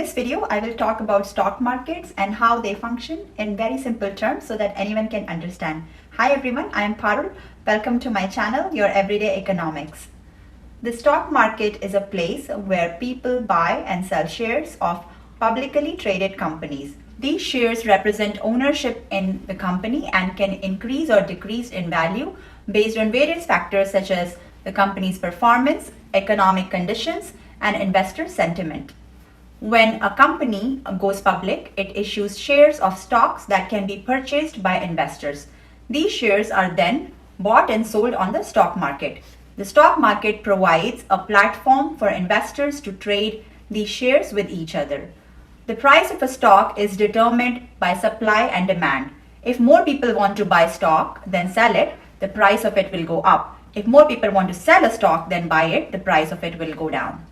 this video, I will talk about stock markets and how they function in very simple terms so that anyone can understand. Hi everyone, I am Parul. Welcome to my channel, Your Everyday Economics. The stock market is a place where people buy and sell shares of publicly traded companies. These shares represent ownership in the company and can increase or decrease in value based on various factors such as the company's performance, economic conditions, and investor sentiment. When a company goes public, it issues shares of stocks that can be purchased by investors. These shares are then bought and sold on the stock market. The stock market provides a platform for investors to trade these shares with each other. The price of a stock is determined by supply and demand. If more people want to buy stock than sell it, the price of it will go up. If more people want to sell a stock than buy it, the price of it will go down.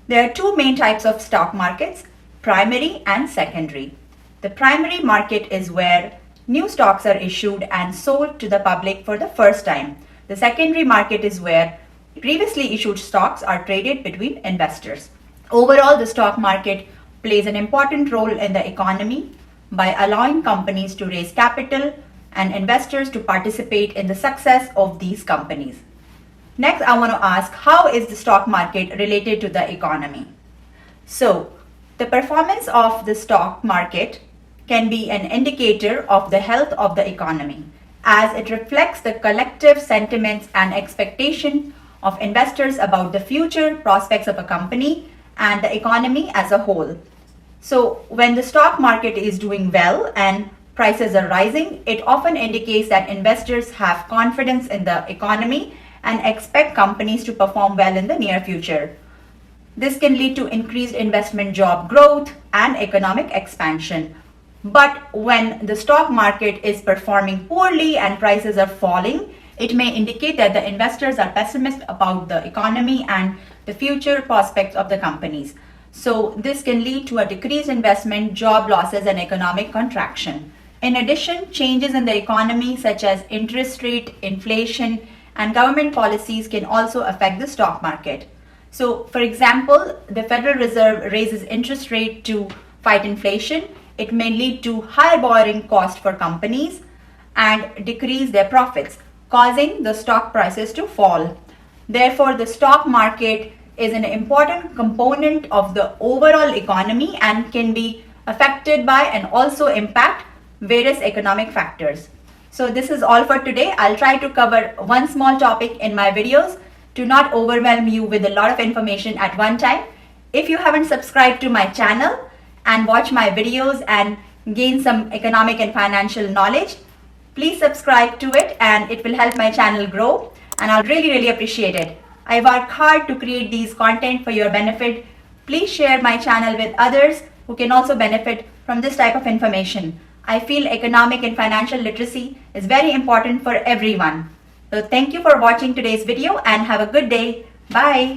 There are two main types of stock markets, primary and secondary. The primary market is where new stocks are issued and sold to the public for the first time. The secondary market is where previously issued stocks are traded between investors. Overall, the stock market plays an important role in the economy by allowing companies to raise capital and investors to participate in the success of these companies. Next, I want to ask, how is the stock market related to the economy? So, the performance of the stock market can be an indicator of the health of the economy, as it reflects the collective sentiments and expectation of investors about the future prospects of a company and the economy as a whole. So, when the stock market is doing well and prices are rising, it often indicates that investors have confidence in the economy and expect companies to perform well in the near future. This can lead to increased investment, job growth, and economic expansion. But when the stock market is performing poorly and prices are falling, it may indicate that the investors are pessimistic about the economy and the future prospects of the companies. So this can lead to a decreased investment, job losses, and economic contraction. In addition, changes in the economy such as interest rate, inflation, and government policies can also affect the stock market. So, for example, the Federal Reserve raises interest rate to fight inflation. It may lead to higher borrowing cost for companies and decrease their profits, causing the stock prices to fall. Therefore, the stock market is an important component of the overall economy and can be affected by and also impact various economic factors. So this is all for today. I'll try to cover one small topic in my videos to not overwhelm you with a lot of information at one time. If you haven't subscribed to my channel and watch my videos and gain some economic and financial knowledge, please subscribe to it and it will help my channel grow, and I'll really appreciate it. I work hard to create these content for your benefit. Please share my channel with others who can also benefit from this type of information. I feel economic and financial literacy is very important for everyone. So thank you for watching today's video and have a good day. Bye.